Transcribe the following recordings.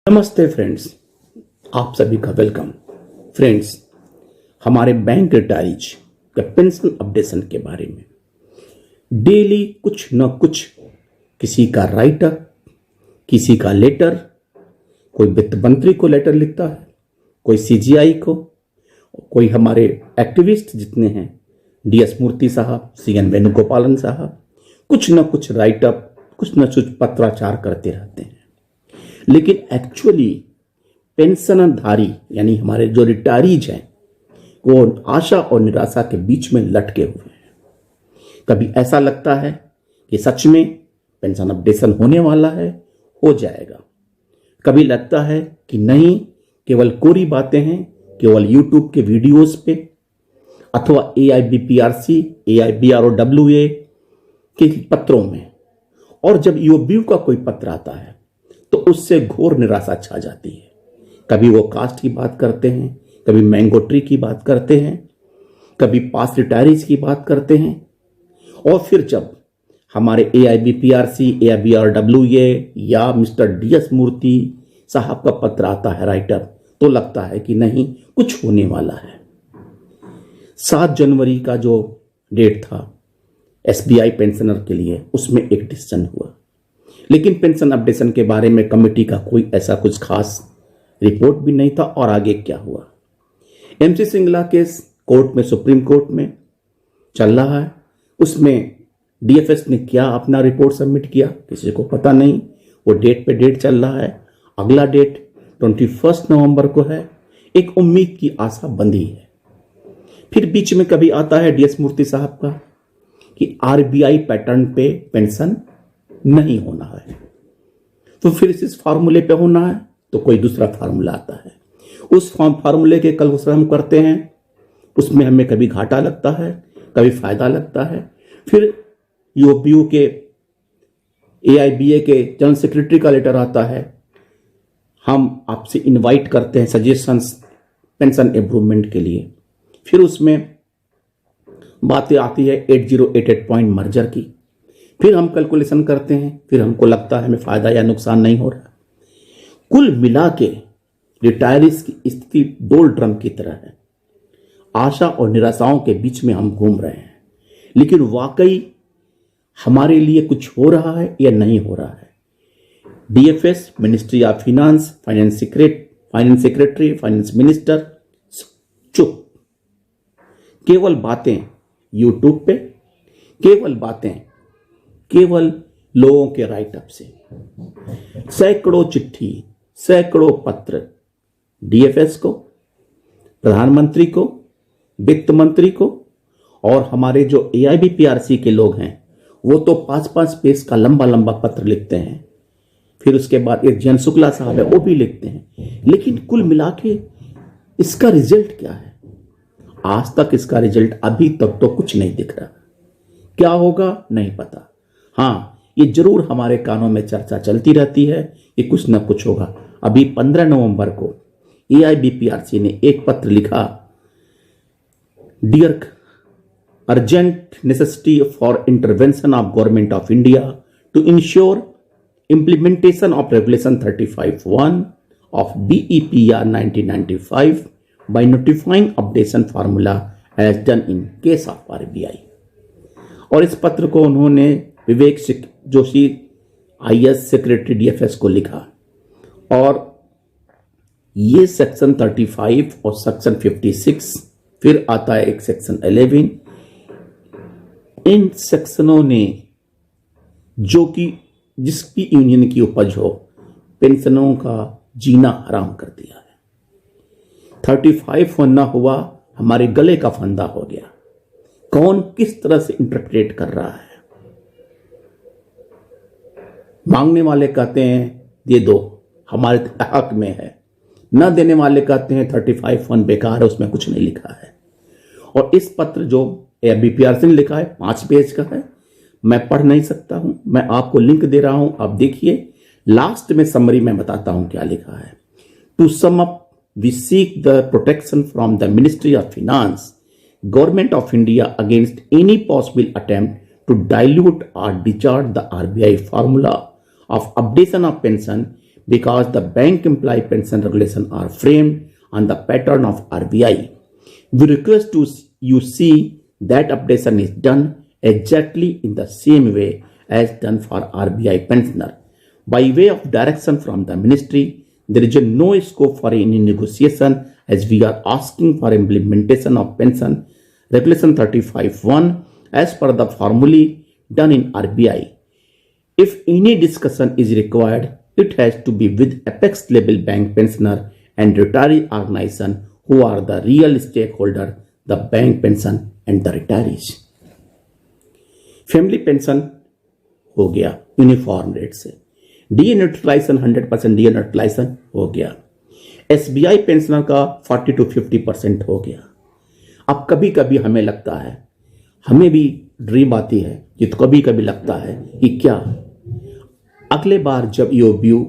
नमस्ते फ्रेंड्स, आप सभी का वेलकम। फ्रेंड्स, हमारे बैंक रिटायरीज का पेंशन अपडेशन के बारे में डेली कुछ न कुछ, किसी का राइटर, किसी का लेटर, कोई वित्त मंत्री को लेटर लिखता है, कोई सीजीआई को, कोई हमारे एक्टिविस्ट जितने हैं, डीएस मूर्ति साहब, सीएन वेणुगोपालन साहब, कुछ न कुछ राइटअप, कुछ न कुछ पत्राचार करते रहते हैं। लेकिन एक्चुअली पेंशनधारी यानी हमारे जो रिटायरीज हैं वो आशा और निराशा के बीच में लटके हुए हैं। कभी ऐसा लगता है कि सच में पेंशन अपडेशन होने वाला है, हो जाएगा। कभी लगता है कि नहीं, केवल कोरी बातें हैं, केवल यूट्यूब के वीडियोस पे अथवा AIBPRC, AIBROWA के पत्रों में, और जब यूबीयू का कोई पत्र आता है तो उससे घोर निराशा छा जाती है। कभी वो कास्ट की बात करते हैं, कभी मैंगो ट्री की बात करते हैं, कभी पास रिटायरीज की बात करते हैं, और फिर जब हमारे AIBPRC, AIBRWA या मिस्टर डीएस मूर्ति साहब का पत्र आता है राइटर, तो लगता है कि नहीं, कुछ होने वाला है। 7 जनवरी का जो डेट था SBI पेंशनर के लिए, उसमें एक डिसीजन हुआ, लेकिन पेंशन अपडेशन के बारे में कमेटी का कोई ऐसा कुछ खास रिपोर्ट भी नहीं था। और आगे क्या हुआ, MC सिंगला केस कोर्ट में, सुप्रीम कोर्ट में चल रहा है। उसमें DFS ने क्या अपना रिपोर्ट सबमिट किया, किसी को पता नहीं। वो डेट पे डेट चल रहा है। अगला डेट 21 नवंबर को है। एक उम्मीद की आशा बंधी है। फिर बीच में कभी आता है डीएस मूर्ति साहब का कि RBI पैटर्न पे पेंशन नहीं होना है, तो फिर इस फार्मूले पे होना है, तो कोई दूसरा फार्मूला आता है। उस फार्मूले के कल हम करते हैं, उसमें हमें कभी घाटा लगता है, कभी फायदा लगता है। फिर यूपीयू के, AIBA के जनरल सेक्रेटरी का लेटर आता है, हम आपसे इनवाइट करते हैं सजेशंस पेंशन इम्प्रूवमेंट के लिए। फिर उसमें बातें आती है 8088 पॉइंट मर्जर की। फिर हम कैलकुलेशन करते हैं, फिर हमको लगता है हमें फायदा या नुकसान नहीं हो रहा। कुल मिला के रिटायरीज की स्थिति डोल ड्रम की तरह है। आशा और निराशाओं के बीच में हम घूम रहे हैं, लेकिन वाकई हमारे लिए कुछ हो रहा है या नहीं हो रहा है। DFS, ministry of finance, finance secretary, finance minister चुप। केवल बातें यूट्यूब पे, केवल बातें, केवल लोगों के राइटअप से। सैकड़ों चिट्ठी, सैकड़ों पत्र DFS को, प्रधानमंत्री को, वित्त मंत्री को, और हमारे जो AIBPRC के लोग हैं वो तो 5-5 पेज का लंबा लंबा पत्र लिखते हैं। फिर उसके बाद एक जयंत शुक्ला साहब है, वो भी लिखते हैं। लेकिन कुल मिला के इसका रिजल्ट क्या है? आज तक इसका रिजल्ट अभी तक तो कुछ नहीं दिख रहा। क्या होगा नहीं पता। हाँ, ये जरूर हमारे कानों में चर्चा चलती रहती है कि कुछ न कुछ होगा। अभी 15 नवंबर को AIBPRC ने एक पत्र लिखा, dear, urgent necessity for intervention of government of India to ensure implementation of Regulation 35(1) of BEPR 1995 by notifying updation formula as done in case of RBI। और इस पत्र को उन्होंने Vivek Joshi IS secretary DFS को लिखा, और ये सेक्शन 35 और सेक्शन 56, फिर आता है एक सेक्शन 11। इन सेक्शनों ने, जो कि जिसकी यूनियन की उपज हो, पेंशनों का जीना हराम कर दिया है। 35 होना हुआ, हमारे गले का फंदा हो गया। कौन किस तरह से इंटरप्रेट कर रहा है? मांगने वाले कहते हैं दे दो, हमारे हक में है। न देने वाले कहते हैं 35(1) बेकार है, उसमें कुछ नहीं लिखा है। और इस पत्र जो AIBPRC ने लिखा है 5 पेज का है, मैं पढ़ नहीं सकता हूं। मैं आपको लिंक दे रहा हूं, आप देखिए। लास्ट में समरी में बताता हूं क्या लिखा है। To sum up, we seek the protection from the ministry of finance, government of India against any possible attempt to dilute or discharge the RBI formula of updation of pension because the bank employee pension regulation are framed on the pattern of RBI. We request to you see that updation is done exactly in the same way as done for RBI pensioner. By way of direction from the ministry, there is no scope for any negotiation as we are asking for implementation of pension regulation 35(1) as per the formulae done in RBI. If any discussion is required, it has to be with apex level bank pensioner and retiree organization who are the real stakeholder, the bank pension and the retirees. Family pension हो गया uniform rate से, D neutralisation 100% D neutralisation हो गया, SBI pensioner का 40 to 50% हो गया। अब कभी कभी हमें लगता है, हमें भी ड्रीम आती है कि तो कभी कभी लगता है कि क्या अगले बार जब ईओबीयू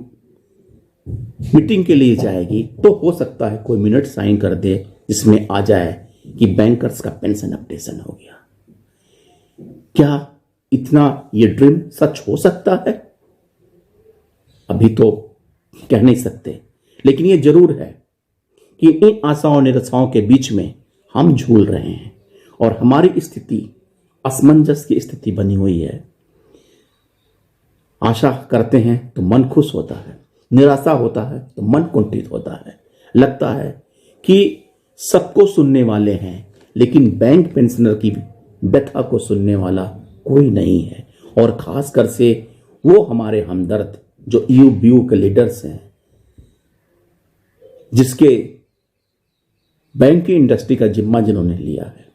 मीटिंग के लिए जाएगी तो हो सकता है कोई मिनट साइन कर दे जिसमें आ जाए कि बैंकर्स का पेंशन अपडेशन हो गया। क्या इतना ये ड्रीम सच हो सकता है? अभी तो कह नहीं सकते, लेकिन ये जरूर है कि इन आशाओं निराशाओं के बीच में हम झूल रहे हैं और हमारी स्थिति असमंजस की स्थिति बनी हुई है। आशा करते हैं तो मन खुश होता है, निराशा होता है तो मन कुंठित होता है। लगता है कि सबको सुनने वाले हैं, लेकिन बैंक पेंशनर की व्यथा को सुनने वाला कोई नहीं है, और खासकर से वो हमारे हमदर्द जो ईओबीयू के लीडर्स हैं, जिसके बैंकिंग इंडस्ट्री का जिम्मा जिन्होंने लिया है।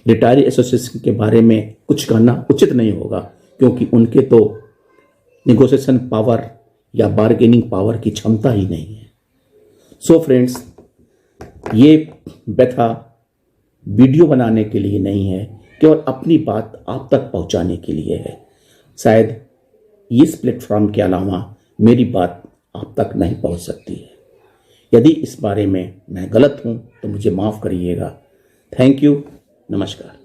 रिटायरी एसोसिएशन के बारे में कुछ कहना उचित नहीं होगा, क्योंकि उनके तो नेगोशिएशन पावर या बार्गेनिंग पावर की क्षमता ही नहीं है। सो फ्रेंड्स, ये व्यथा वीडियो बनाने के लिए नहीं है, केवल अपनी बात आप तक पहुंचाने के लिए है। शायद इस प्लेटफॉर्म के अलावा मेरी बात आप तक नहीं पहुंच सकती है। यदि इस बारे में मैं गलत हूं तो मुझे माफ़ करिएगा। थैंक यू, नमस्कार।